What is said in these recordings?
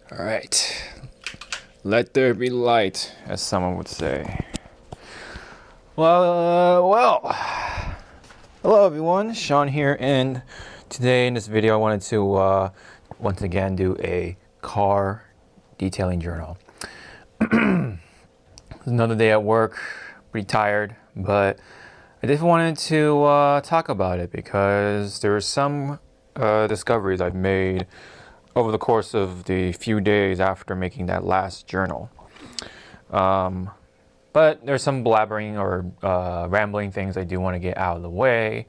All right. Let there be light, as someone would say. Hello everyone. Sean here, and today in this video, I wanted to once again do a car detailing journal. It's another day at work, pretty tired, but I just wanted to talk about it because there are some discoveries I've made over the course of the few days after making that last journal. But there's some blabbering or rambling things I do want to get out of the way.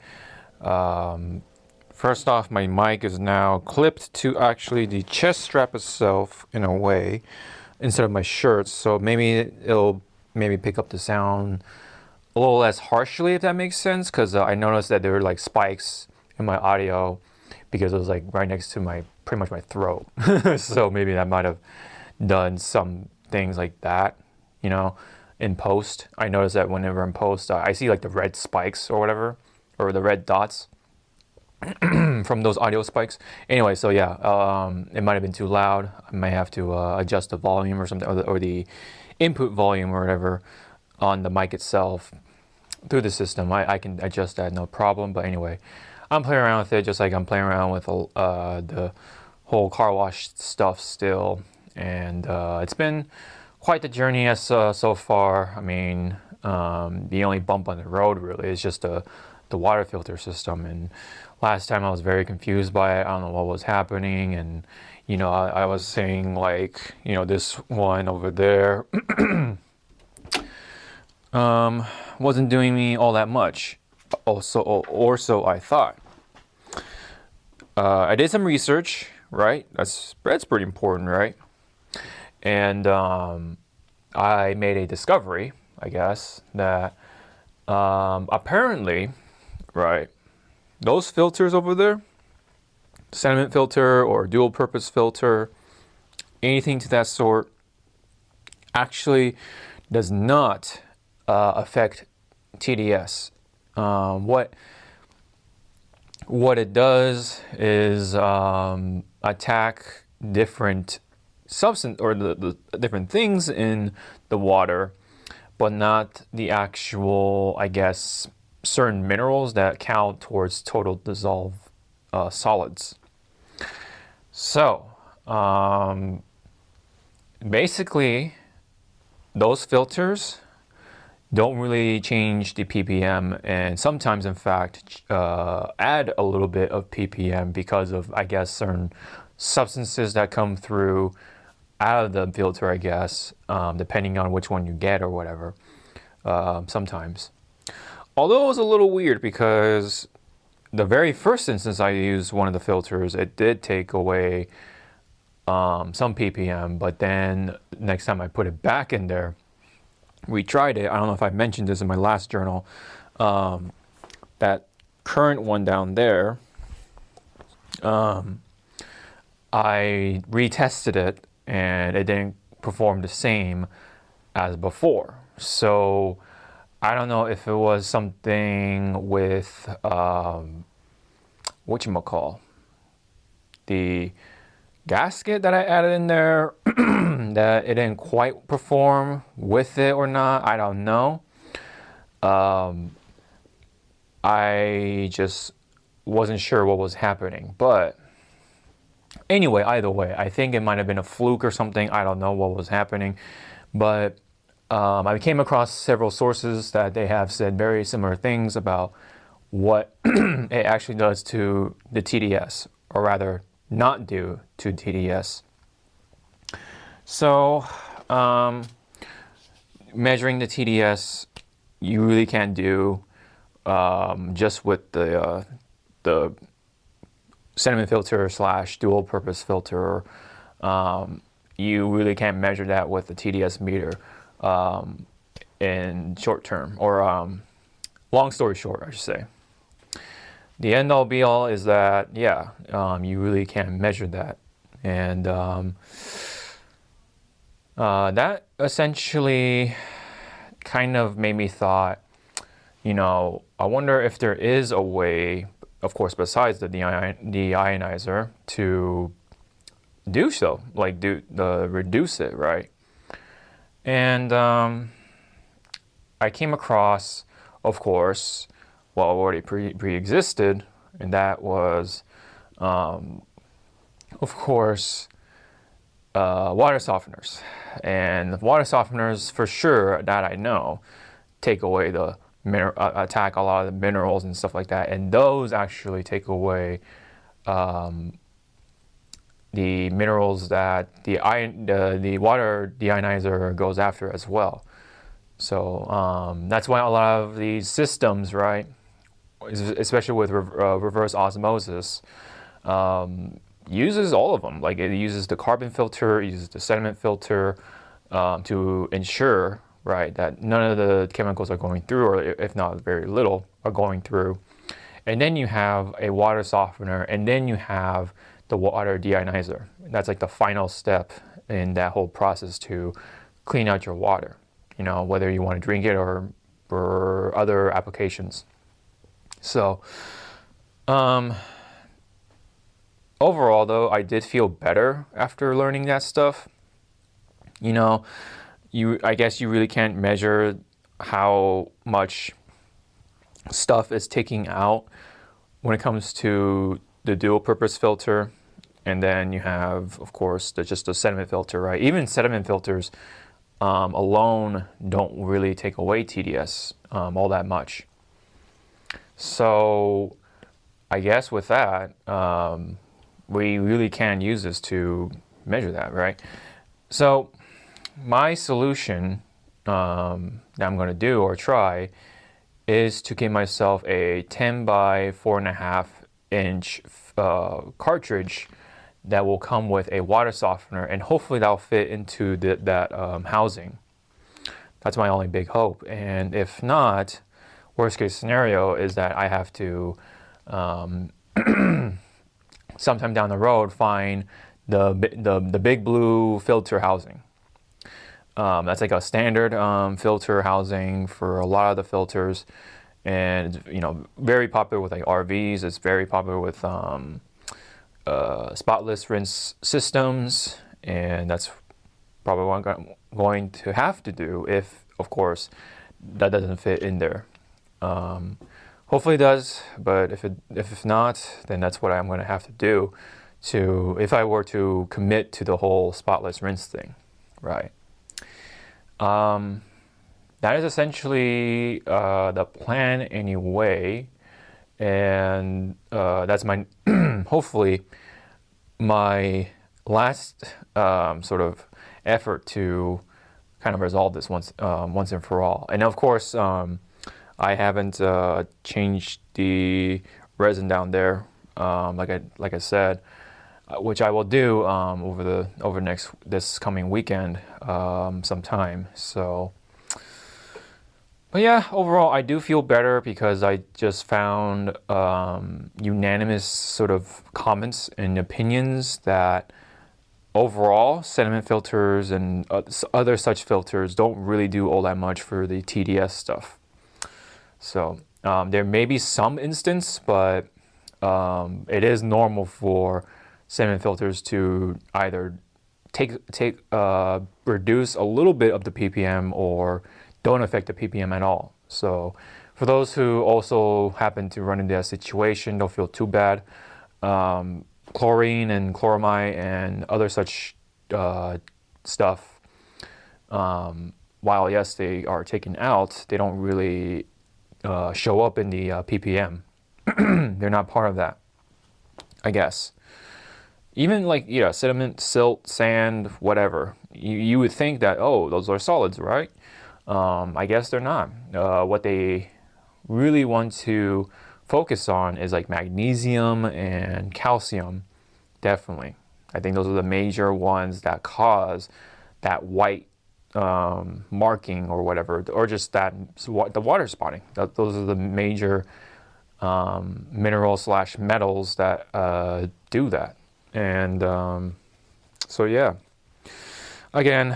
First off, my mic is now clipped to actually the chest strap itself in a way instead of my shirt, so maybe it'll pick up the sound a little less harshly, if that makes sense, because I noticed that there were like spikes in my audio because it was like right next to pretty much my throat. So maybe that might have done some things like that, in post. I noticed that whenever in post, I see like the red spikes or whatever, or the red dots from those audio spikes. Anyway, so yeah, it might have been too loud. I might have to adjust the volume or something, or the input volume or whatever on the mic itself through the system. I can adjust that, no problem. But anyway, I'm playing around with it just like I'm playing around with the whole car wash stuff still. And it's been quite the journey as so far. I mean, the only bump on the road really is just the water filter system. And last time I was very confused by it. I don't know what was happening. And, I was saying like, this one over there wasn't doing me all that much. Also, or so I thought. I did some research, right? That's pretty important, right? And I made a discovery, I guess, that apparently, right, those filters over there, sediment filter or dual purpose filter, anything to that sort, actually does not affect TDS. What it does is attack different substance or the different things in the water, but not the actual, I guess, certain minerals that count towards total dissolved solids. So basically, those filters don't really change the ppm, and sometimes in fact add a little bit of ppm because of, I guess, certain substances that come through out of the filter, I guess, depending on which one you get or whatever, sometimes. Although it was a little weird because the very first instance I used one of the filters, it did take away some ppm, but then next time I put it back in there, we tried it. I don't know if I mentioned this in my last journal. That current one down there, I retested it and it didn't perform the same as before. So I don't know if it was something with whatchamacall, the gasket that I added in there that it didn't quite perform with it or not. I don't know. I just wasn't sure what was happening. But anyway, either way, I think it might have been a fluke or something. I don't know what was happening. But I came across several sources that they have said very similar things about what it actually does to the TDS, or rather not do to TDS. So measuring the TDS, you really can't do just with the sediment filter / dual purpose filter. You really can't measure that with the TDS meter in short term, or long story short, I should say. The end all be all is that, yeah, you really can't measure that. And that essentially kind of made me thought, I wonder if there is a way, of course, besides the deionizer, to do so, like reduce it, right? And I came across, of course, what already pre-existed, and that was, of course, water softeners. And water softeners, for sure, that I know, take away attack a lot of the minerals and stuff like that, and those actually take away the minerals that the water deionizer goes after as well. So that's why a lot of these systems, right, especially with reverse osmosis, uses all of them. Like it uses the carbon filter, it uses the sediment filter to ensure, right, that none of the chemicals are going through, or if not very little, are going through. And then you have a water softener, and then you have the water deionizer. That's like the final step in that whole process to clean out your water, you know, whether you want to drink it or for other applications. So overall, though, I did feel better after learning that stuff. You know, I guess you really can't measure how much stuff is taking out when it comes to the dual purpose filter. And then you have, of course, just the sediment filter, right? Even sediment filters alone don't really take away TDS all that much. So I guess with that, we really can use this to measure that, right? So my solution that I'm going to do or try is to get myself a 10 by 4.5 inch cartridge that will come with a water softener, and hopefully that'll fit into that housing. That's my only big hope. And if not, worst case scenario is that I have to sometime down the road find the big blue filter housing. That's like a standard filter housing for a lot of the filters, and you know, very popular with like RVs. It's very popular with spotless rinse systems, and that's probably what I'm going to have to do if, of course, that doesn't fit in there. Hopefully it does, but if not, then that's what I'm going to have to do if I were to commit to the whole spotless rinse thing, right? That is essentially the plan anyway, and that's my hopefully my last sort of effort to kind of resolve this once and for all. And of course, I haven't changed the resin down there, like I said, which I will do over this coming weekend sometime. So, but yeah, overall I do feel better because I just found unanimous sort of comments and opinions that overall sediment filters and other such filters don't really do all that much for the TDS stuff. So there may be some instance, but it is normal for sediment filters to either reduce a little bit of the ppm or don't affect the ppm at all. So for those who also happen to run into that situation, don't feel too bad. Chlorine and chloramine and other such stuff, while yes, they are taken out, they don't really show up in the ppm. They're not part of that, I guess. Even like, yeah, sediment, silt, sand, whatever. You would think that, oh, those are solids, right? I guess they're not. What they really want to focus on is like magnesium and calcium, definitely. I think those are the major ones that cause that white marking or whatever, or just the water spotting. Those are the major minerals/metals that do that. And so yeah, again,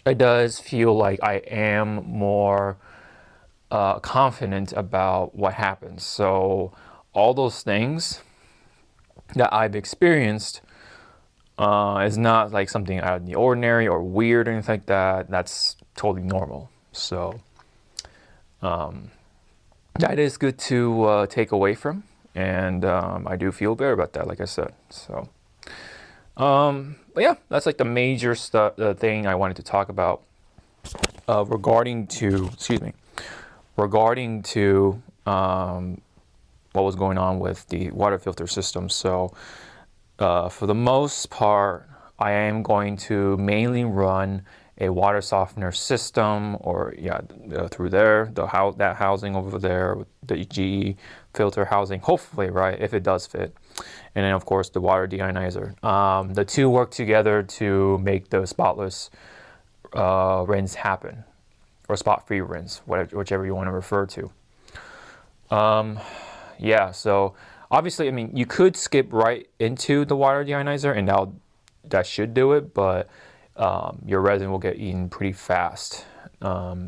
it does feel like I am more confident about what happens. So all those things that I've experienced It's not like something out of the ordinary or weird or anything like that. That's totally normal. So that is good to take away from, and I do feel better about that, like I said. So, but yeah, that's like the major stuff, the thing I wanted to talk about regarding to, excuse me, regarding to what was going on with the water filter system. So, for the most part, I am going to mainly run a water softener system, or yeah, through there, that housing over there, the GE filter housing, hopefully, right, if it does fit. And then of course the water deionizer. The two work together to make the spotless rinse happen, or spot-free rinse, whichever you want to refer to. Yeah, so obviously, I mean, you could skip right into the water deionizer, and that should do it, but your resin will get eaten pretty fast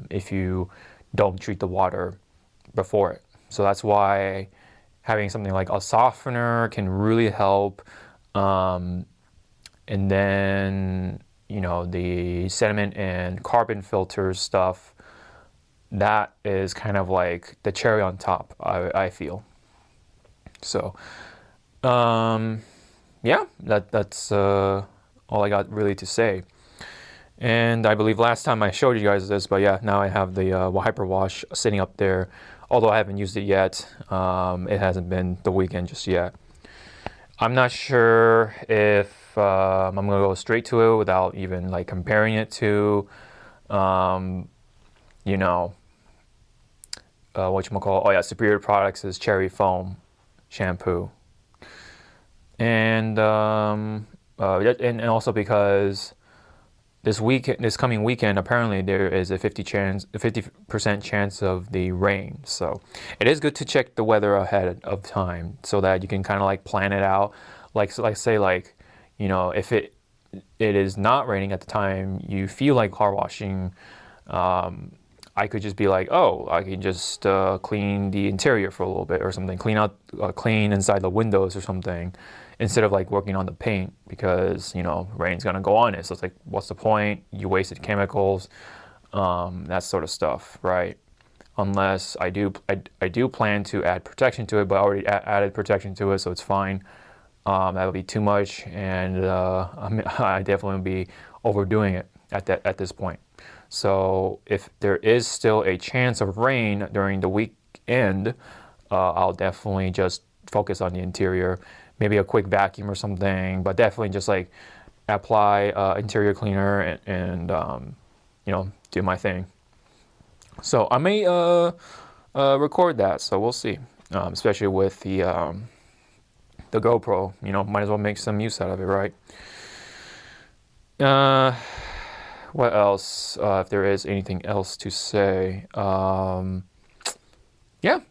if you don't treat the water before it. So that's why having something like a softener can really help. And then, the sediment and carbon filter stuff, that is kind of like the cherry on top, I feel. So, yeah, that's all I got really to say. And I believe last time I showed you guys this, but yeah, now I have the Hyperwash sitting up there. Although I haven't used it yet, it hasn't been the weekend just yet. I'm not sure if I'm gonna go straight to it without even like comparing it to, whatchamacallit. Oh yeah, Superior Products' Cherry Foam shampoo. And and also because this coming weekend, apparently there is a 50% chance of the rain. So it is good to check the weather ahead of time so that you can kind of like plan it out. Say if it is not raining at the time you feel like car washing, I could just be like, oh, I can just clean the interior for a little bit or something, clean inside the windows or something, instead of like working on the paint, because rain's gonna go on it. So it's like, what's the point? You wasted chemicals, that sort of stuff, right? Unless I do plan to add protection to it, but I already added protection to it, so it's fine. That would be too much, and I definitely would be overdoing it at this point. So if there is still a chance of rain during the weekend, I'll definitely just focus on the interior, maybe a quick vacuum or something, but definitely just like apply interior cleaner and do my thing. So I may record that, so we'll see. Especially with the GoPro, might as well make some use out of it, right? What else? If there is anything else to say, yeah,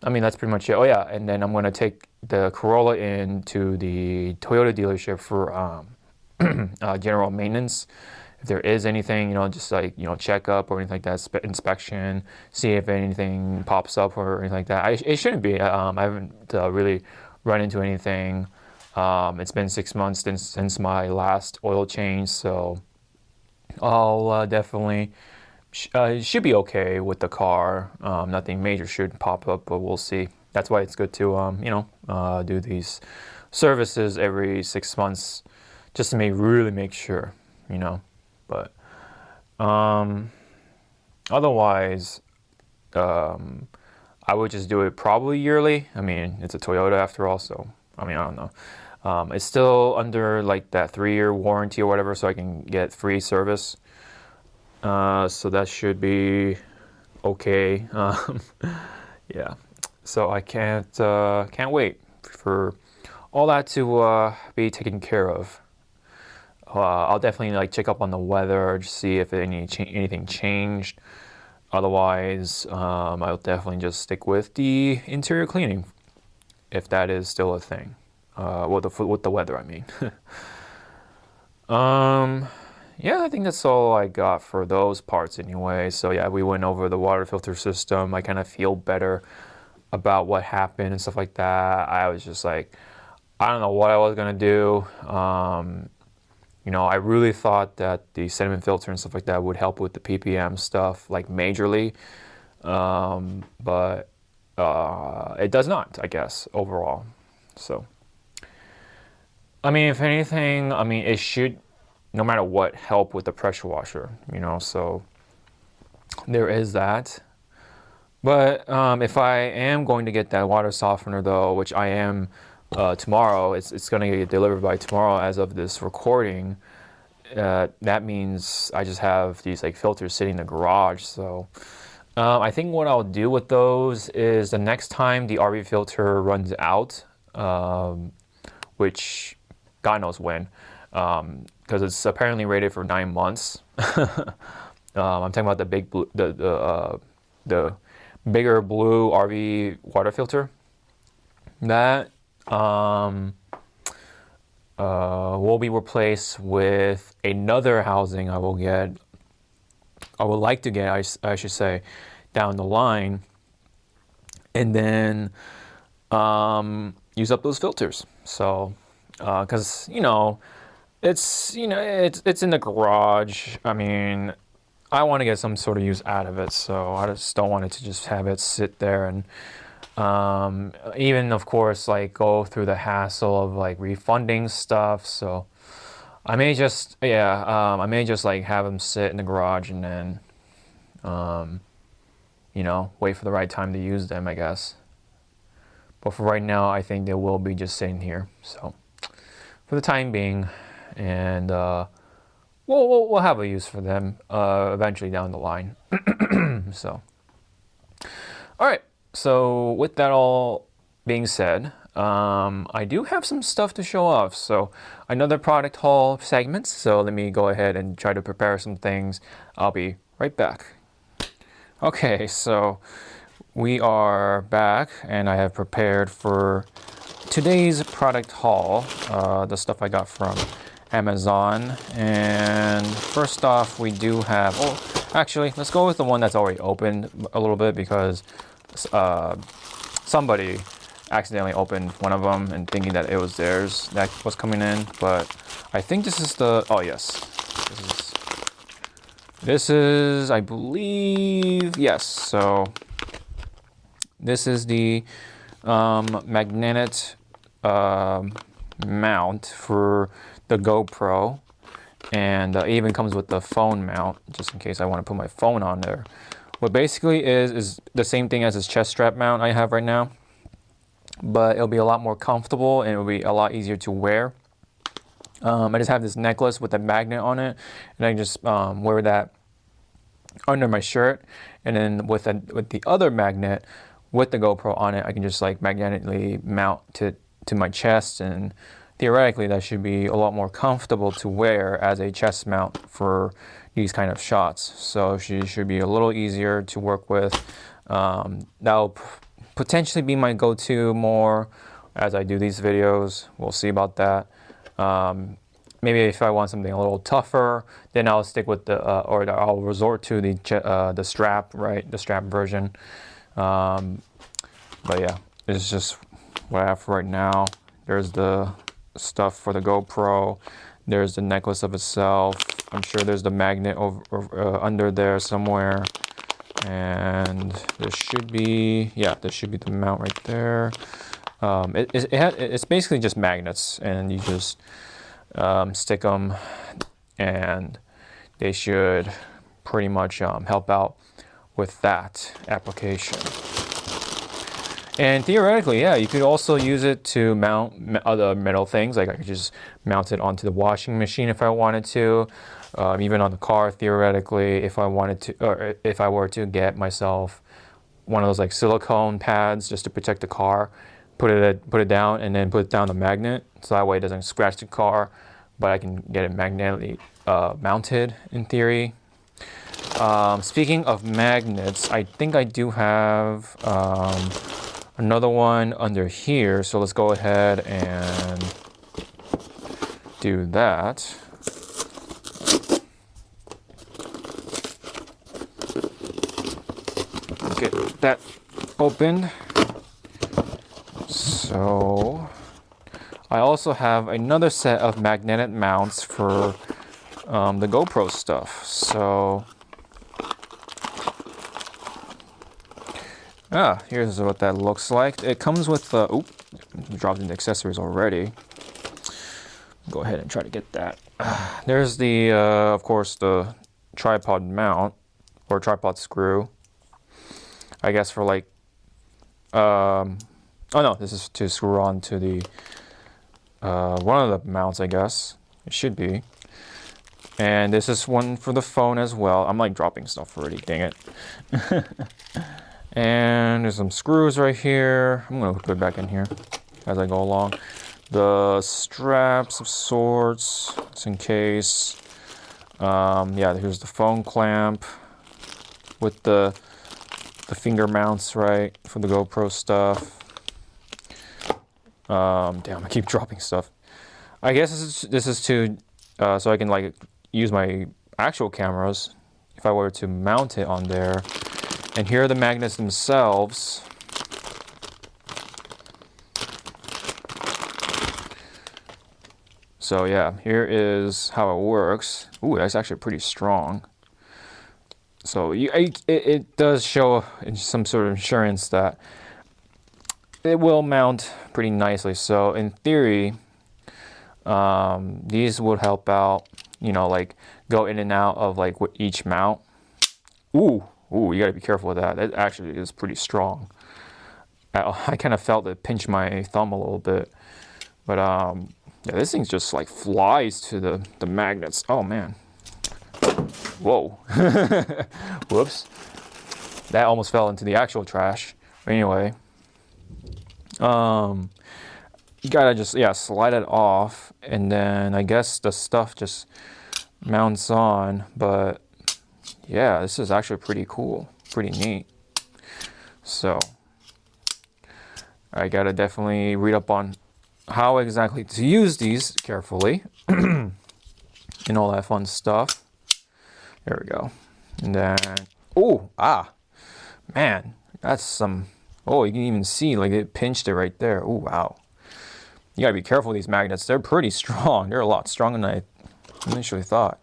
I mean that's pretty much it. Oh yeah, and then I'm gonna take the Corolla into the Toyota dealership for general maintenance. If there is anything, just like check up or anything like that, inspection, see if anything pops up or anything like that. It shouldn't be. I haven't really run into anything. It's been 6 months since my last oil change, so I'll definitely should be okay with the car. Nothing major should pop up, but we'll see. That's why it's good to do these services every 6 months, just to really make sure, But otherwise, I would just do it probably yearly. I mean, it's a Toyota after all, so I mean, I don't know. It's still under like that 3-year warranty or whatever, so I can get free service. So that should be okay. Yeah. So I can't wait for all that to be taken care of. I'll definitely like check up on the weather, just see if anything changed. Otherwise, I'll definitely just stick with the interior cleaning, if that is still a thing. With the weather, I mean. Yeah, I think that's all I got for those parts anyway. So yeah, we went over the water filter system. I kind of feel better about what happened and stuff like that. I was just like, I don't know what I was gonna do. You know, I really thought that the sediment filter and stuff like that would help with the ppm stuff like majorly, but it does not, I guess, overall. So I mean, if anything, I mean, it should, no matter what, help with the pressure washer, you know, so there is that. But if I am going to get that water softener though, which I am tomorrow, it's going to get delivered by tomorrow as of this recording, that means I just have these like filters sitting in the garage. So I think what I'll do with those is the next time the RV filter runs out, which God knows when, because it's apparently rated for 9 months. I'm talking about the big blue, the bigger blue RV water filter. That will be replaced with another housing I would like to get, I should say, down the line, and then use up those filters. So, because it's in the garage. I mean, I want to get some sort of use out of it, so I just don't want it to just have it sit there and even of course like go through the hassle of like refunding stuff. So I may just like have them sit in the garage and then wait for the right time to use them, I guess. But for right now, I think they will be just sitting here. So for the time being, and we'll have a use for them eventually down the line. So, all right. So with that all being said, I do have some stuff to show off. So another product haul segment. So let me go ahead and try to prepare some things. I'll be right back. Okay, so we are back, and I have prepared for today's product haul, the stuff I got from Amazon. And first off, we do have, actually, let's go with the one that's already opened a little bit, because somebody accidentally opened one of them and thinking that it was theirs that was coming in. But I think this is this is, I believe, yes. So this is the magnetic mount for the GoPro, and it even comes with the phone mount, just in case I want to put my phone on there. What basically is the same thing as this chest strap mount I have right now, but it'll be a lot more comfortable and it'll be a lot easier to wear. I just have this necklace with a magnet on it, and I just wear that under my shirt, and then with the other magnet with the GoPro on it, I can just like magnetically mount to my chest, and theoretically that should be a lot more comfortable to wear as a chest mount for these kind of shots. So she should be a little easier to work with. That'll potentially be my go-to more as I do these videos. We'll see about that. Maybe if I want something a little tougher, then I'll stick with I'll resort to the strap, right? The strap version. But yeah, it's just what I have for right now. There's the stuff for the GoPro. There's the necklace of itself. I'm sure there's the magnet under there somewhere. And there should be the mount right there. It's basically just magnets, and you just stick them, and they should pretty much help out with that application. And theoretically, yeah, you could also use it to mount other metal things. Like I could just mount it onto the washing machine if I wanted to, even on the car theoretically, if I wanted to, or if I were to get myself one of those like silicone pads just to protect the car, put it down, and then put down the magnet, so that way it doesn't scratch the car, but I can get it magnetically mounted in theory. Speaking of magnets, I think I do have another one under here, so let's go ahead and do that. Get that opened. So I also have another set of magnetic mounts for the GoPro stuff. So, here's what that looks like. It comes with oop, dropped in the accessories already. Go ahead and try to get that. There's the, of course, the tripod mount or tripod screw. I guess for like, oh no, this is to screw on to the one of the mounts, I guess. It should be. And this is one for the phone as well. I'm like dropping stuff already, dang it. And there's some screws right here. I'm gonna put it back in here as I go along. The straps of sorts, just in case. Yeah, here's the phone clamp with the finger mounts, right, for the GoPro stuff. Damn, I keep dropping stuff. I guess this is to so I can like use my actual cameras if I were to mount it on there. And here are the magnets themselves. So yeah, here is how it works. Ooh, that's actually pretty strong. So it does show some sort of assurance that it will mount pretty nicely. So in theory, these would help out, you know, like go in and out of like each mount. Ooh, you gotta be careful with that. It actually is pretty strong. I kind of felt it pinch my thumb a little bit. But yeah, this thing just like flies to the magnets. Oh man. Whoa. Whoops. That almost fell into the actual trash. Anyway. You gotta just, yeah, slide it off, and then I guess the stuff just mounts on. But yeah, this is actually pretty cool, pretty neat. So I gotta definitely read up on how exactly to use these carefully and all that fun stuff. There we go. And then, man, that's some, you can even see like it pinched it right there. Oh, wow. You gotta be careful with these magnets. They're pretty strong. They're a lot stronger than I initially thought.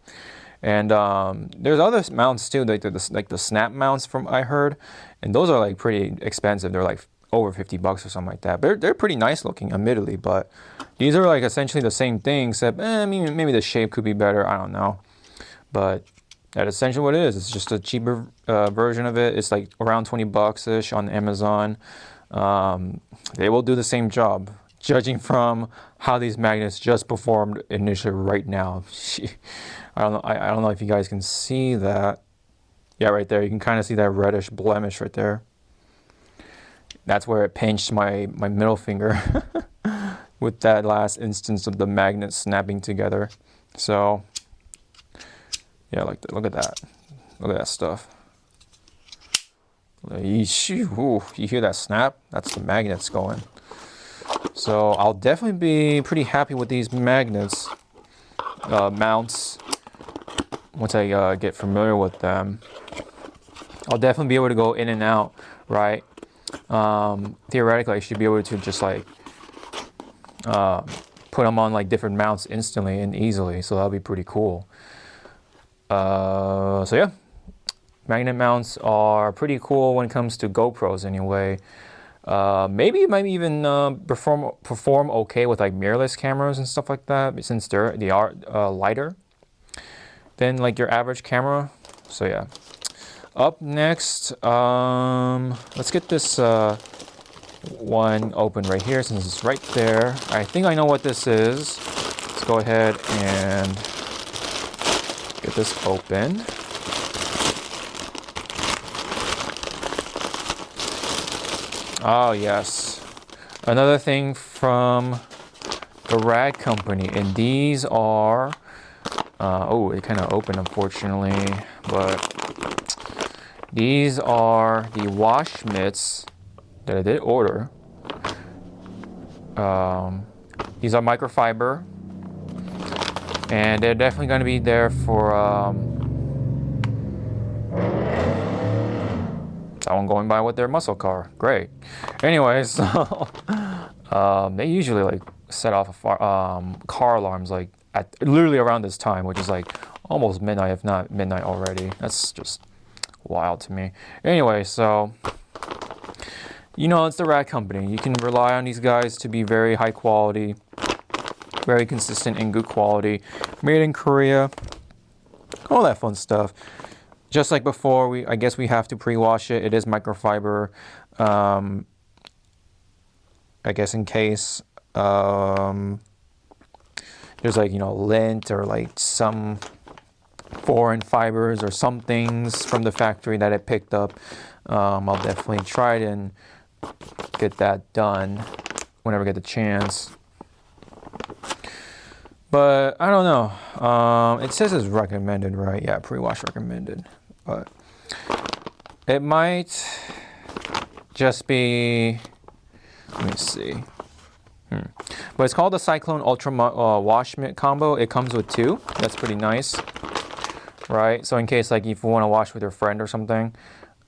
And there's other mounts too, like the snap mounts from I heard, and those are like pretty expensive. They're like over 50 bucks or something like that. They're pretty nice looking, admittedly, but these are like essentially the same thing, except maybe the shape could be better. I don't know, but that's essentially what it is. It's just a cheaper version of it. It's like around 20 bucks ish on Amazon. They will do the same job, judging from how these magnets just performed initially right now. I don't know if you guys can see that. Yeah, right there. You can kind of see that reddish blemish right there. That's where it pinched my middle finger with that last instance of the magnet snapping together. So yeah, like look at that. Look at that stuff. You hear that snap? That's the magnets going. So I'll definitely be pretty happy with these magnets mounts once I get familiar with them. I'll definitely be able to go in and out, right? Theoretically, I should be able to just like put them on like different mounts instantly and easily. So that'll be pretty cool. So yeah, magnet mounts are pretty cool when it comes to GoPros anyway. Maybe it might even perform okay with like mirrorless cameras and stuff like that, since they are lighter than like your average camera. So yeah. Up next, let's get this one open right here since it's right there. I think I know what this is. Let's go ahead and get this open. Oh yes, another thing from the rag company, and these are it kind of opened unfortunately, but these are the wash mitts that I did order. These are microfiber, and they're definitely going to be there for someone going by with their muscle car. Great. Anyways, so they usually like set off car alarms like at literally around this time, which is like almost midnight, if not midnight already. That's just wild to me. Anyway, so you know, it's the rat company. You can rely on these guys to be very high quality, very consistent and good quality, made in Korea, all that fun stuff. Just like before, I guess we have to pre-wash it. It is microfiber. I guess in case there's like, you know, lint or like some foreign fibers or some things from the factory that it picked up. I'll definitely try it and get that done whenever I get the chance. But I don't know. It says it's recommended, right? Yeah, pre-wash recommended. But it might just be, let me see. But it's called the Cyclone Ultra Wash Mitt Combo. It comes with 2. That's pretty nice, right? So in case like if you want to wash with your friend or something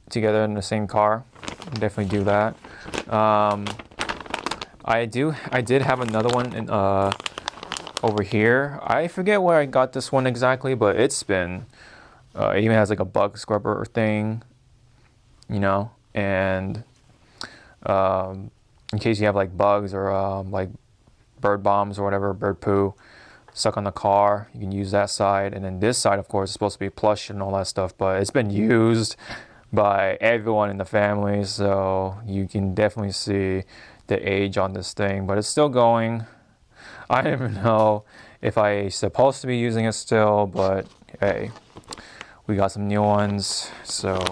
together in the same car, definitely do that. I did have another one in, over here. I forget where I got this one exactly, but it's been, it even has like a bug scrubber thing, you know, and in case you have like bugs or like bird bombs or whatever, bird poo stuck on the car, you can use that side. And then this side, of course, is supposed to be plush and all that stuff, but it's been used by everyone in the family, so you can definitely see the age on this thing, but it's still going. I don't even know if I'm supposed to be using it still, but hey, we got some new ones, so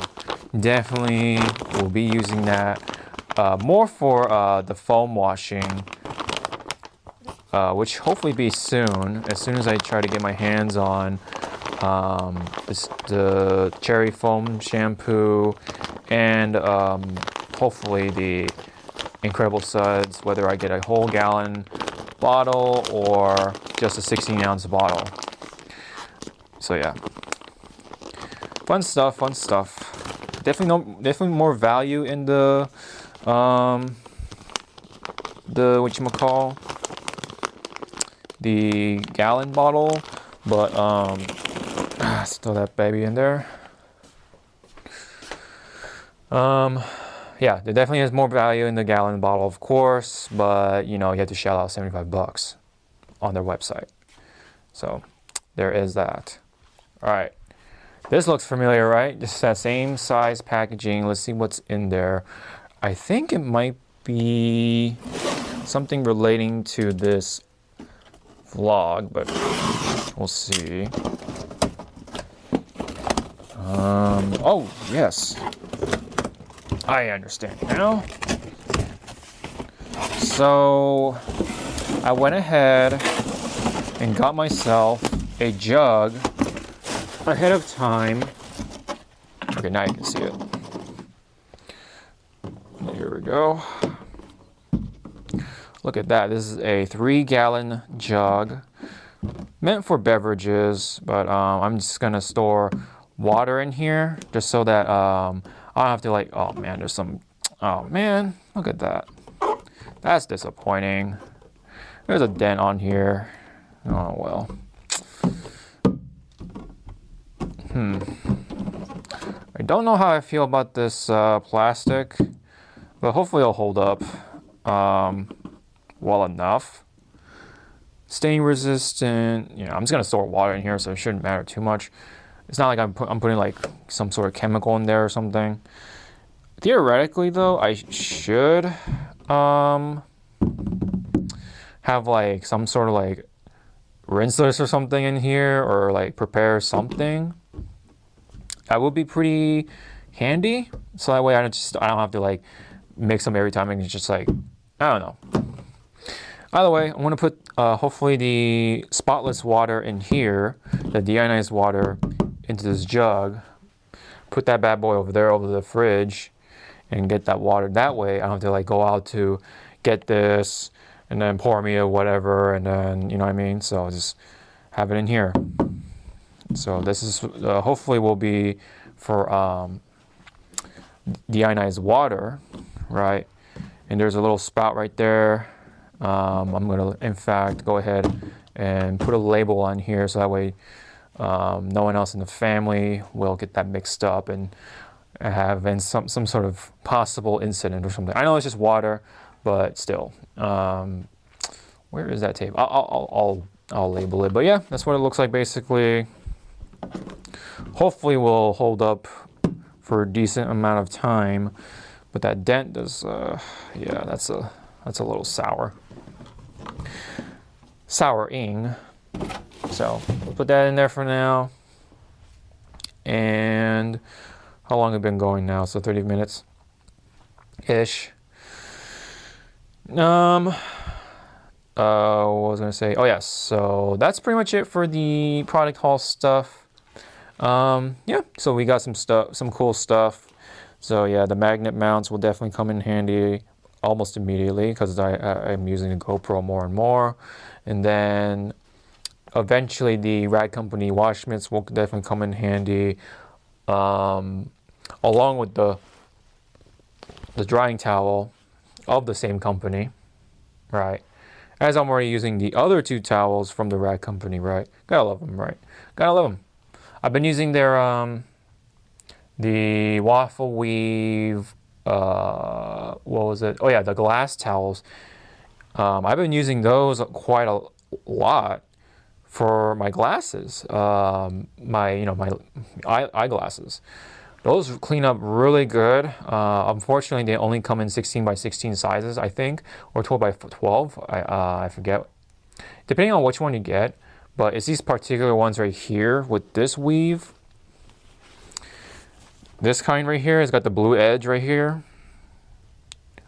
definitely we'll be using that more for the foam washing, which hopefully be soon, as soon as I try to get my hands on the cherry foam shampoo and hopefully the Incredible Suds, whether I get a whole gallon bottle or just a 16-ounce bottle. So yeah, fun stuff. Definitely more value in the whatchamacall, the gallon bottle, but let's throw that baby in there. Yeah, there definitely is more value in the gallon bottle, of course, but you know, you have to shell out $75 on their website. So there is that. All right, this looks familiar, right? Just that same size packaging. Let's see what's in there. I think it might be something relating to this vlog, but we'll see. Oh, yes. I understand now. So I went ahead and got myself a jug ahead of time. Okay, now you can see it. Here we go. Look at that. This is a 3-gallon jug meant for beverages, but I'm just gonna store water in here just so that I don't have to like, oh man, there's some, oh man, look at that. That's disappointing. There's a dent on here. Oh well. I don't know how I feel about this plastic, but hopefully it'll hold up well enough. Stain resistant, you know, I'm just gonna store water in here, so it shouldn't matter too much. It's not like I'm putting like some sort of chemical in there or something. Theoretically though, I should have like some sort of like rinseless or something in here, or like prepare something. That would be pretty handy, so that way I don't have to like mix them every time, and it's just like, I don't know. Either way, I'm gonna put hopefully the spotless water in here, the deionized water, into this jug. Put that bad boy over there over the fridge, and get that water. That way, I don't have to like go out to get this and then pour me or whatever, and then, you know what I mean. So just have it in here. So this is hopefully will be for deionized water, right? And there's a little spout right there. I'm gonna, in fact, go ahead and put a label on here so that way no one else in the family will get that mixed up and have some sort of possible incident or something. I know it's just water, but still. Where is that tape? I'll label it. But yeah, that's what it looks like basically. Hopefully will hold up for a decent amount of time. But that dent does, yeah, that's a little sour. Souring. So we'll put that in there for now. And how long have we been going now? So 30 minutes ish. What was I gonna say? Oh yes, so that's pretty much it for the product haul stuff. Yeah, so we got some cool stuff. So yeah, the magnet mounts will definitely come in handy almost immediately because I'm using the GoPro more and more. And then eventually the Rad Company wash mitts will definitely come in handy, along with the drying towel of the same company, right? As I'm already using the other two towels from the Rad Company, right? Gotta love them, right? Gotta love them. I've been using their the waffle weave. What was it? Oh yeah, the glass towels. I've been using those quite a lot for my glasses. My eyeglasses. Those clean up really good. Unfortunately, they only come in 16 by 16 sizes, I think, or 12 by 12. I forget, depending on which one you get. But it's these particular ones right here with this weave. This kind right here has got the blue edge right here.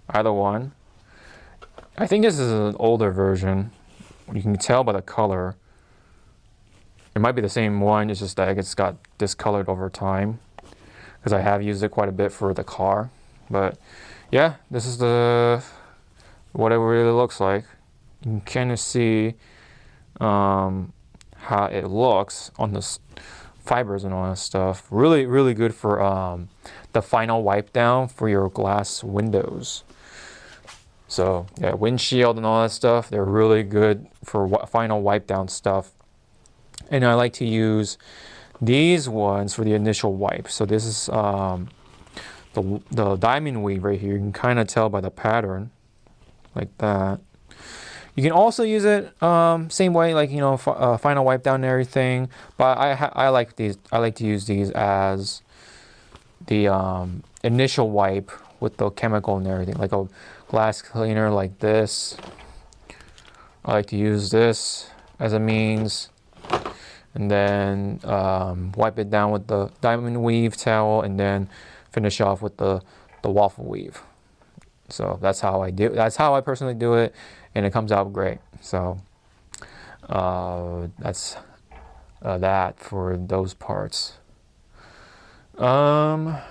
Either one. I think this is an older version. You can tell by the color. It might be the same one, it's just that it's got discolored over time. Because I have used it quite a bit for the car. But yeah, this is what it really looks like. You can kind of see how it looks on the fibers and all that stuff. Really, really good for the final wipe down for your glass windows. So yeah, windshield and all that stuff, they're really good for final wipe down stuff. And I like to use these ones for the initial wipe. So this is the diamond weave right here. You can kind of tell by the pattern, like that. You can also use it same way, like final wipe down and everything. But I like these. I like to use these as the initial wipe with the chemical and everything, like a glass cleaner like this. I like to use this as a means. And then wipe it down with the diamond weave towel, and then finish off with the waffle weave. So that's how I do. That's how I personally do it, and it comes out great. So that's that for those parts. Trying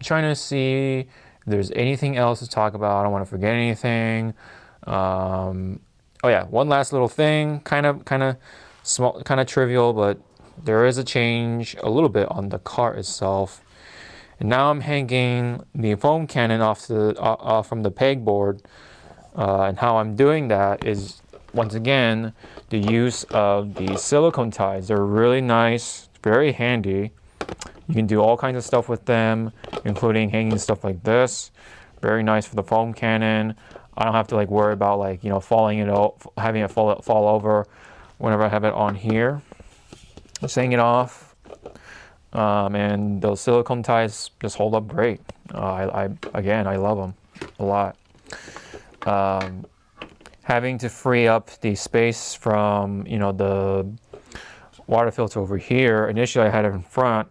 to see if there's anything else to talk about. I don't want to forget anything. Oh yeah, one last little thing, kind of small, kind of trivial, but there is a change a little bit on the car itself. And now I'm hanging the foam cannon off from the pegboard, and how I'm doing that is once again the use of the silicone ties. They're really nice, very handy. You can do all kinds of stuff with them, including hanging stuff like this. Very nice for the foam cannon. I don't have to worry about falling having it fall over whenever I have it on here. Just hang it off, and those silicone ties just hold up great. Again, I love them a lot. Having to free up the space from the water filter over here. Initially, I had it in front,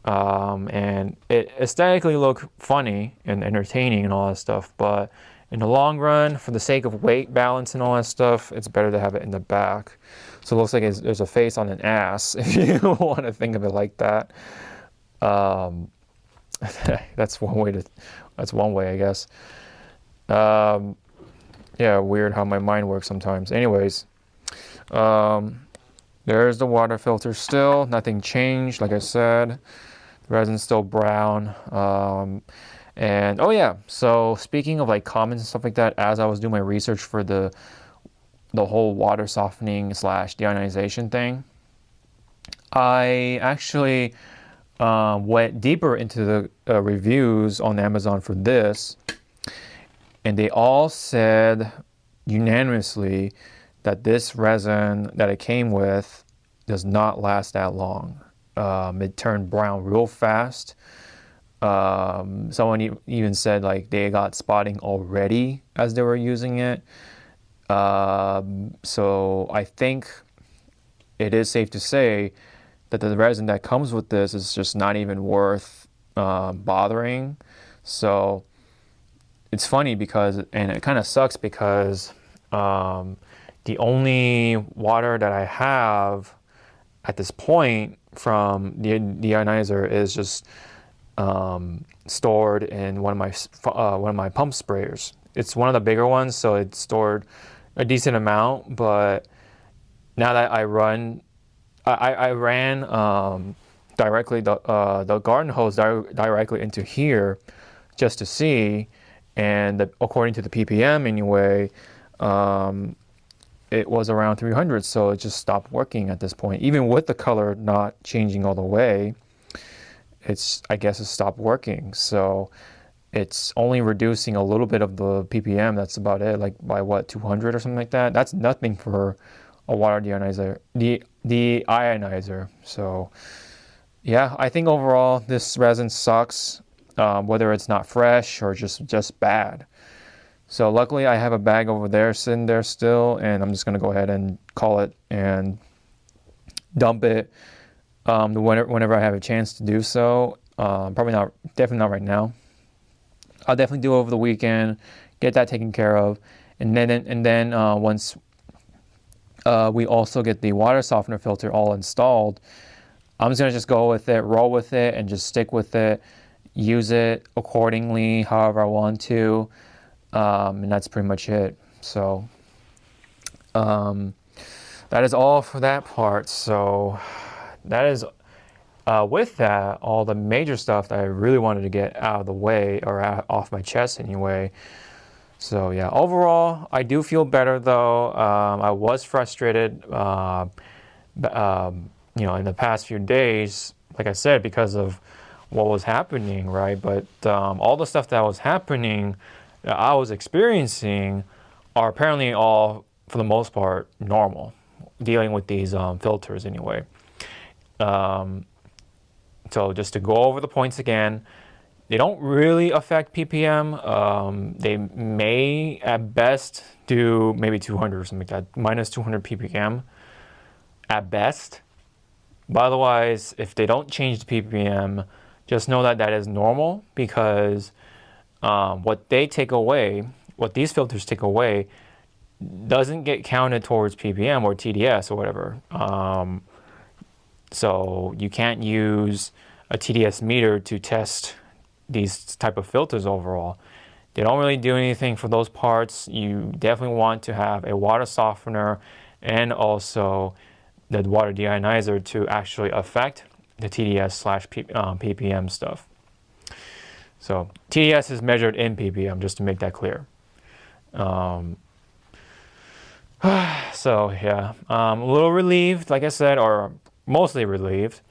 and it aesthetically looked funny and entertaining and all that stuff. But in the long run, for the sake of weight balance and all that stuff, it's better to have it in the back. So it looks like there's a face on an ass, if you want to think of it like that. That's one way, I guess. Yeah, weird how my mind works sometimes. Anyways, there's the water filter still. Nothing changed, like I said. The resin's still brown. And oh yeah, so speaking of like comments and stuff like that, as I was doing my research for the whole water softening slash deionization thing, I actually went deeper into the reviews on Amazon for this, and they all said unanimously that this resin that it came with does not last that long. It turned brown real fast. Someone even said like they got spotting already as they were using it. So I think it is safe to say that the resin that comes with this is just not even worth bothering. So it's funny because, and it kind of sucks because the only water that I have at this point from the ionizer is just stored in one of my pump sprayers. It's one of the bigger ones, so it's stored a decent amount. But now that I ran directly the garden hose directly into here just to see, and according to the ppm anyway, it was around 300, so it just stopped working at this point. Even with the color not changing all the way, I guess it stopped working. So it's only reducing a little bit of the ppm. That's about it, like by what, 200 or something like that. That's nothing for a water deionizer, the ionizer. So yeah, I think overall this resin sucks, whether it's not fresh or just bad. So luckily I have a bag over there sitting there still, and I'm just gonna go ahead and call it and dump it whenever I have a chance to do so. Definitely not right now. I'll definitely do it over the weekend, get that taken care of, and then once we also get the water softener filter all installed, I'm just gonna go with it, roll with it, and just stick with it, use it accordingly, however I want to, and that's pretty much it. So that is all for that part. So that is with that, all the major stuff that I really wanted to get out of the way, or off my chest anyway. So yeah, overall, I do feel better though. I was frustrated, in the past few days, like I said, because of what was happening, right? But all the stuff that was happening, that I was experiencing, are apparently all, for the most part, normal, dealing with these filters anyway. So just to go over the points again, they don't really affect ppm. They may at best do maybe 200 or something like that, minus 200 ppm at best. But otherwise, if they don't change the ppm, just know that that is normal, because what these filters take away doesn't get counted towards ppm or TDS or whatever. So you can't use a TDS meter to test these type of filters overall. They don't really do anything for those parts. You definitely want to have a water softener and also the water deionizer to actually affect the TDS slash ppm stuff. So TDS is measured in ppm, just to make that clear. So yeah, a little relieved, like I said, or mostly relieved.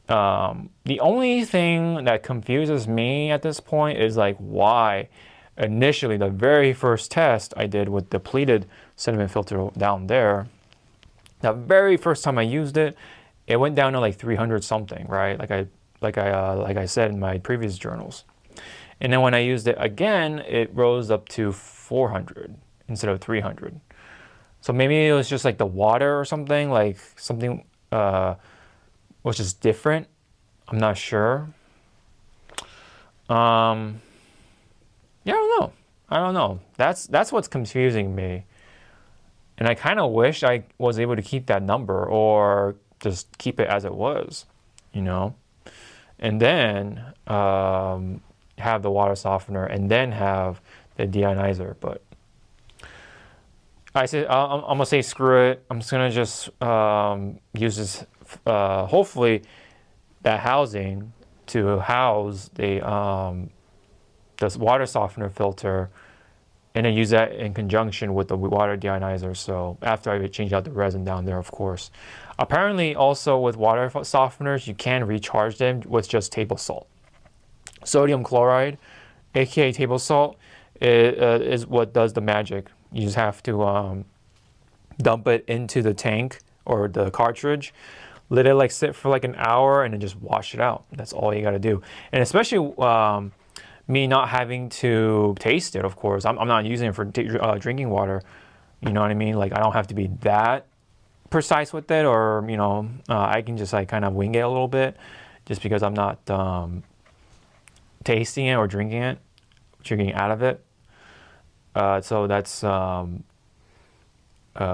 The only thing that confuses me at this point is like why initially the very first test I did with depleted sediment filter down there, the very first time I used it, it went down to like 300 something, right? Like I said in my previous journals. And then when I used it again, it rose up to 400 instead of 300. So maybe it was just like the water or something, like something was just different. I'm not sure. Yeah, I don't know. That's what's confusing me. And I kind of wish I was able to keep that number, or just keep it as it was, and then have the water softener, and then have the deionizer. But I'm gonna say screw it. I'm just gonna use this, hopefully, that housing to house the this water softener filter, and then use that in conjunction with the water deionizer. So after I change out the resin down there, of course. Apparently also with water softeners, you can recharge them with just table salt. Sodium chloride, aka table salt, is what does the magic. You just have to dump it into the tank or the cartridge, let it like sit for like an hour, and then just wash it out. That's all you got to do. And especially me not having to taste it, of course. I'm not using it for drinking water. You know what I mean? Like, I don't have to be that precise with it, or I can just like kind of wing it a little bit, just because I'm not tasting it or drinking out of it. So that's a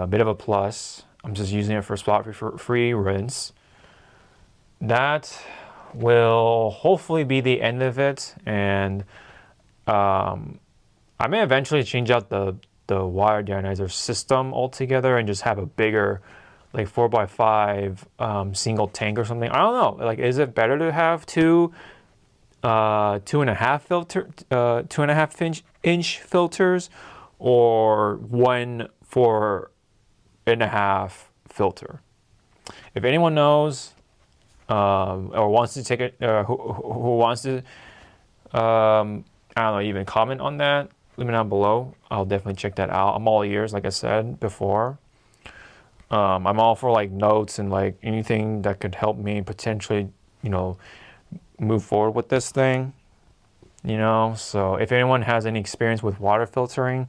bit of a plus. I'm just using it for spot-free rinse. That will hopefully be the end of it, and I may eventually change out the water deionizers system altogether and just have a bigger, like 4x5 single tank or something. I don't know. Like, is it better to have two 2.5 inch filters, or one 4.5 filter? If anyone knows or wants to take it, who wants to, I don't know, even comment on that, let me know below. I'll definitely check that out. I'm all ears, like I said before. I'm all for like notes and like anything that could help me potentially, move forward with this thing. So if anyone has any experience with water filtering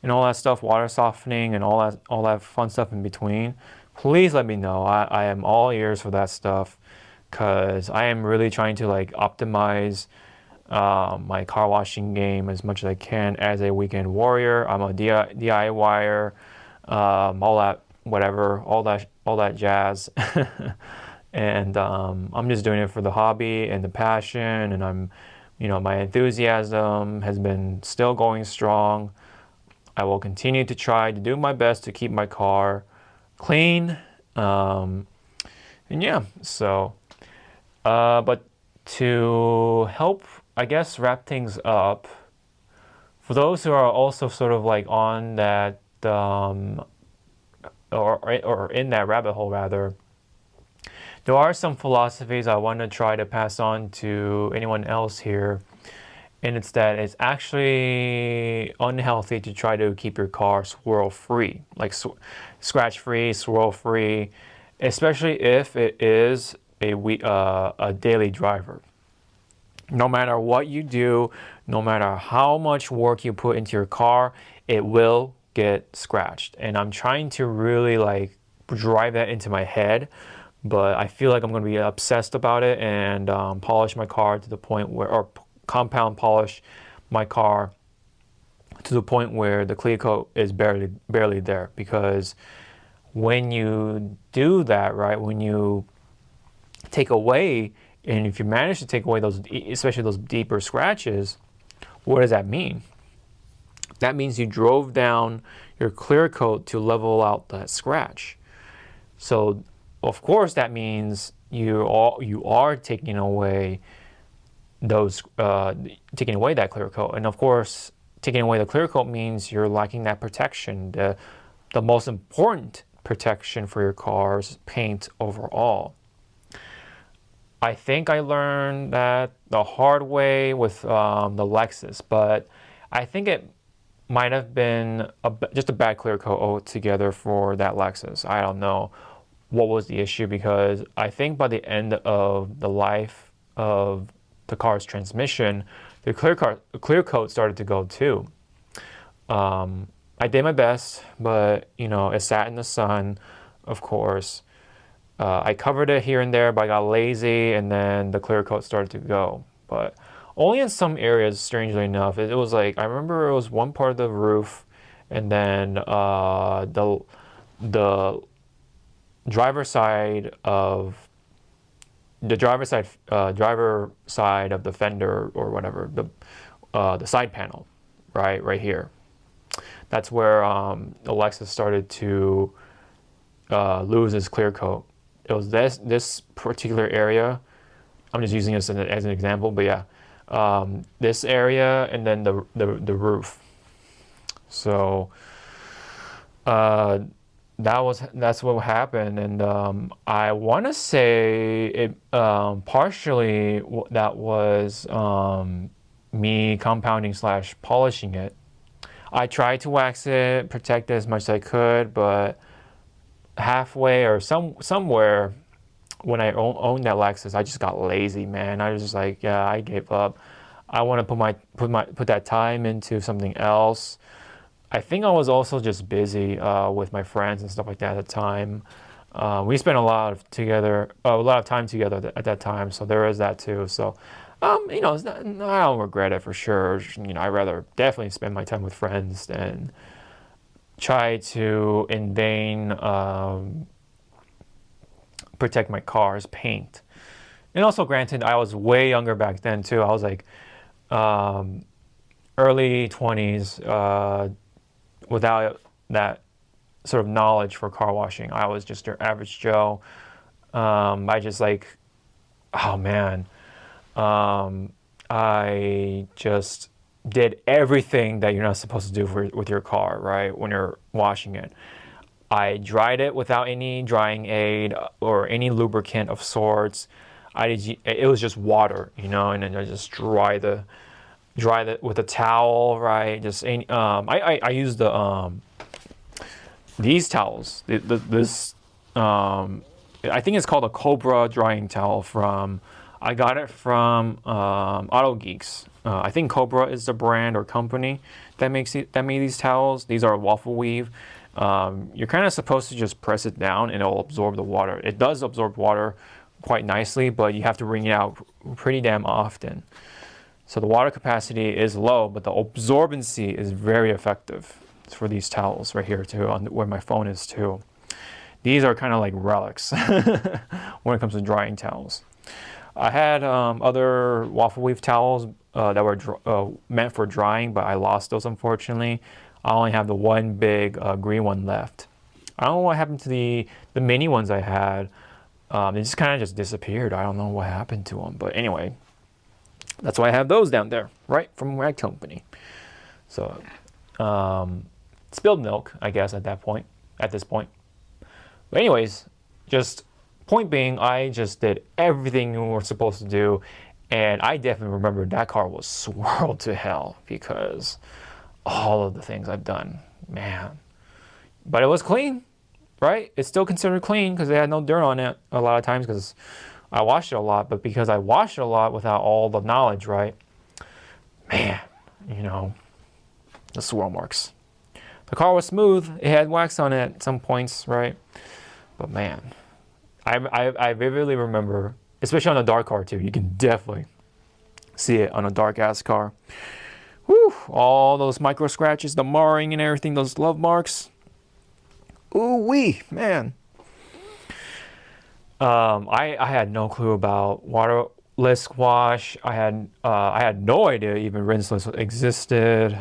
and all that stuff, water softening and all that fun stuff in between, please let me know. I am all ears for that stuff, because I am really trying to like optimize my car washing game as much as I can as a weekend warrior. I'm a DIYer, all that whatever, all that jazz. And I'm just doing it for the hobby and the passion, and I'm, my enthusiasm has been still going strong. I will continue to try to do my best to keep my car clean. And yeah, so, but to help, I guess, wrap things up, for those who are also sort of like on that, or in that rabbit hole rather, there are some philosophies I want to try to pass on to anyone else here. And it's that it's actually unhealthy to try to keep your car swirl free, like scratch free, swirl free, especially if it is a daily driver. No matter what you do, no matter how much work you put into your car, it will get scratched. And I'm trying to really like drive that into my head, but I feel like I'm going to be obsessed about it and polish my car to the point where, or compound polish my car to the point where the clear coat is barely there. Because when you do that, right, when you take away, and if you manage to take away those, especially those deeper scratches, what does that mean? That means you drove down your clear coat to level out that scratch. So of course that means you are taking away those taking away that clear coat. And of course, taking away the clear coat means you're lacking that protection, the most important protection for your car's paint overall. I think I learned that the hard way with the Lexus, but I think it might have been just a bad clear coat altogether for that Lexus. I don't know what was the issue, because I think by the end of the life of the car's transmission, the clear coat started to go too. I did my best, but it sat in the sun, of course. I covered it here and there, but I got lazy, and then the clear coat started to go. But only in some areas, strangely enough. It was like, I remember it was one part of the roof, and then the driver side of driver side of the fender, or whatever, the side panel, right here. That's where the Lexus started to lose its clear coat. It was this particular area. I'm just using this as an example, but yeah, this area and then the roof. So that's what happened, and I want to say it partially that was me compounding slash polishing it. I tried to wax it, protect it as much as I could, but halfway or somewhere when I owned that Lexus, I just got lazy, man. I was just like, yeah, I gave up. I want to put that time into something else. I think I was also just busy with my friends and stuff like that at the time. We spent a lot of time together at that time, so there is that too. So, it's not, I don't regret it for sure. I'd rather definitely spend my time with friends than try to in vain protect my car's paint. And also, granted, I was way younger back then too. I was like early 20s. Without that sort of knowledge for car washing, I was just your average Joe. I just like, oh man, I just did everything that you're not supposed to do with your car, right? When you're washing it. I dried it without any drying aid or any lubricant of sorts. It was just water, and then I just dry it with a towel, right? Just I use these towels. I think it's called a Cobra drying towel I got it from Auto Geeks. I think Cobra is the brand or company that made these towels. These are waffle weave. You're kind of supposed to just press it down and it'll absorb the water. It does absorb water quite nicely, but you have to wring it out pretty damn often. So the water capacity is low, but the absorbency is very effective. It's for these towels right here too, where my phone is too. These are kind of like relics when it comes to drying towels. I had other waffle weave towels that were meant for drying, but I lost those unfortunately. I only have the one big green one left. I don't know what happened to the mini ones I had. They just kind of just disappeared. I don't know what happened to them, but anyway. That's why I have those down there, right, from my company. So, spilled milk, I guess, at this point. But anyways, just point being, I just did everything we were supposed to do, and I definitely remember that car was swirled to hell because all of the things I've done, man. But it was clean, right? It's still considered clean because it had no dirt on it a lot of times because I washed it a lot, but because I washed it a lot without all the knowledge, right? Man, the swirl marks. The car was smooth. It had wax on it at some points, right? But man, I vividly remember, especially on a dark car too. You can definitely see it on a dark ass car. Whew, all those micro scratches, the marring and everything, those love marks. Ooh wee, man. I had no clue about waterless wash. I had no idea even rinseless existed.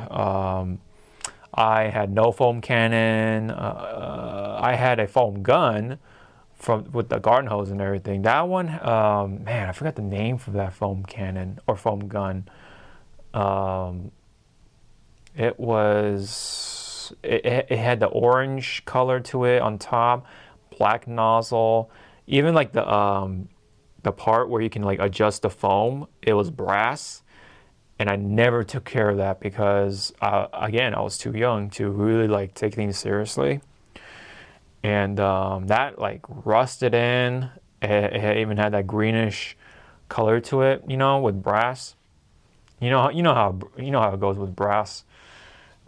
I had no foam cannon. I had a foam gun with the garden hose and everything. That one, man, I forgot the name for that foam cannon or foam gun. It had the orange color to it on top, black nozzle. Even like the part where you can like adjust the foam, it was brass, and I never took care of that because again, I was too young to really like take things seriously, and that like rusted in. It even had that greenish color to it, with brass. You know how it goes with brass.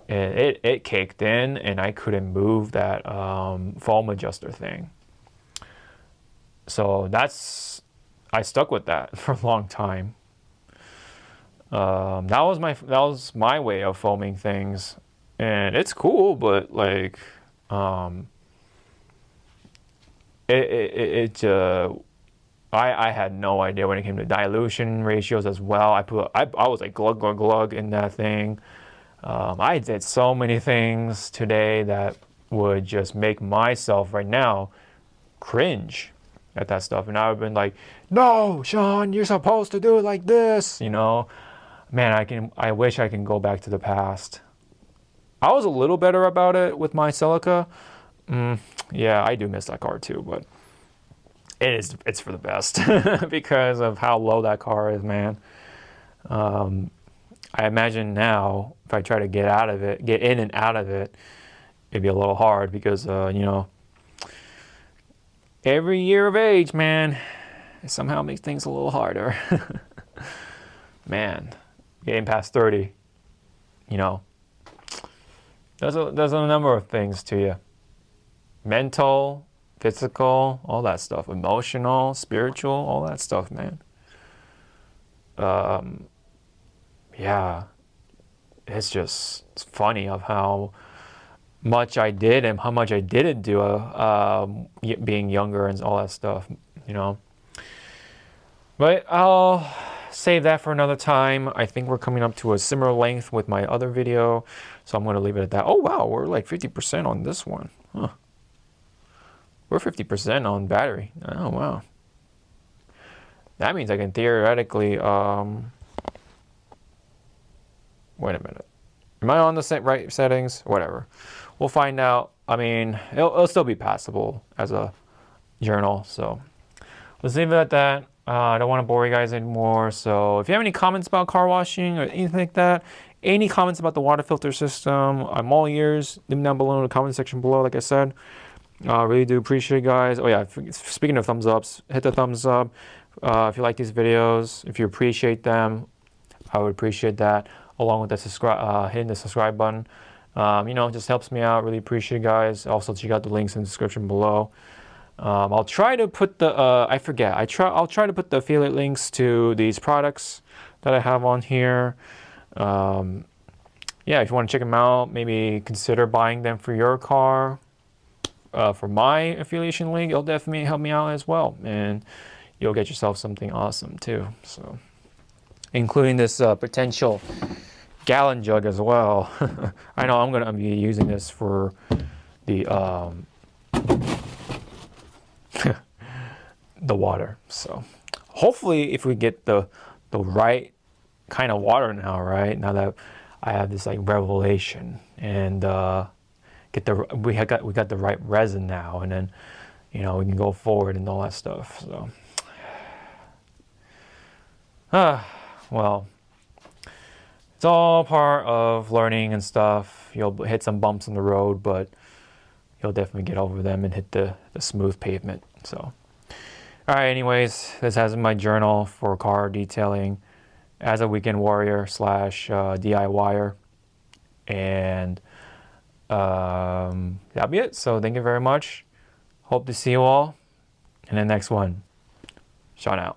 It caked in, and I couldn't move that foam adjuster thing. So I stuck with that for a long time. That was my way of foaming things, and it's cool, but like, I had no idea when it came to dilution ratios as well. I was like glug glug glug in that thing. I did so many things today that would just make myself right now cringe at that stuff, and I would have been like, no, Sean, you're supposed to do it like this, Man, I wish I can go back to the past. I was a little better about it with my Celica. Yeah, I do miss that car too, but it's for the best because of how low that car is, man. I imagine now if I try to get out of it, get in and out of it, it'd be a little hard because you know, every year of age, man, it somehow makes things a little harder. Man, getting past 30, you know, does a number of things to you. Mental, physical, all that stuff. Emotional, spiritual, all that stuff, man. Yeah, it's funny of how much I did and how much I didn't do being younger and all that stuff, you know. But I'll save that for another time. I think we're coming up to a similar length with my other video, so I'm going to leave it at that. Oh, wow, we're like 50% on this one. Huh. We're 50% on battery. Oh, wow. That means I can theoretically, wait a minute. Am I on the right settings? Whatever. We'll find out. I mean, it'll still be passable as a journal, so let's leave it at that. I don't want to bore you guys anymore. So if you have any comments about car washing or anything like that, any comments about the water filter system, I'm all ears. Leave them down below in the comment section below, like I said. I really do appreciate it, guys. Oh yeah, speaking of thumbs ups, hit the thumbs up. If you like these videos, if you appreciate them, I would appreciate that. Along with the hitting the subscribe button. You know, it just helps me out. Really appreciate it, guys. Also, check out the links in the description below. I'll try to put the I forget. I'll try to put the affiliate links to these products that I have on here. Yeah, if you want to check them out, maybe consider buying them for your car. For my affiliation link, it'll definitely help me out as well, and you'll get yourself something awesome too. So, including this potential gallon jug as well. I know I'm gonna be using this for the the water. So hopefully if we get the right kind of water now, right? Now that I have this like revelation and we got the right resin now, and then you know we can go forward and all that stuff. So well, it's all part of learning and stuff. You'll hit some bumps in the road, but you'll definitely get over them and hit the smooth pavement. So, all right, anyways, this has been my journal for car detailing as a weekend warrior / DIYer. And that'll be it. So thank you very much. Hope to see you all in the next one. Sean out.